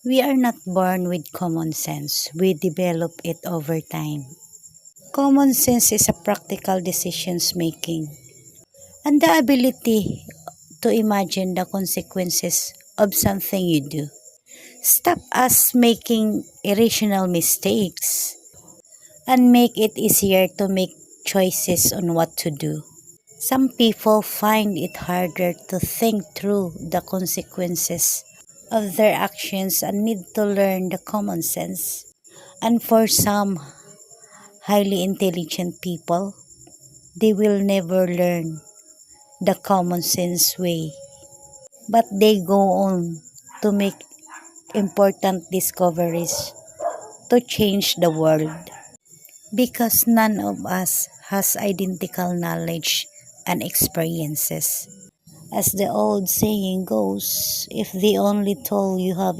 We are not born with common sense, we develop it over time. Common sense is a practical decisions making and the ability to imagine the consequences of something you do. Stop us making irrational mistakes and make it easier to make choices on what to do. Some people find it harder to think through the consequences of their actions and need to learn the common sense. And for some highly intelligent people, they will never learn the common sense way, but they go on to make important discoveries to change the world. Because none of us has identical knowledge and experiences. As the old saying goes, if they only told you have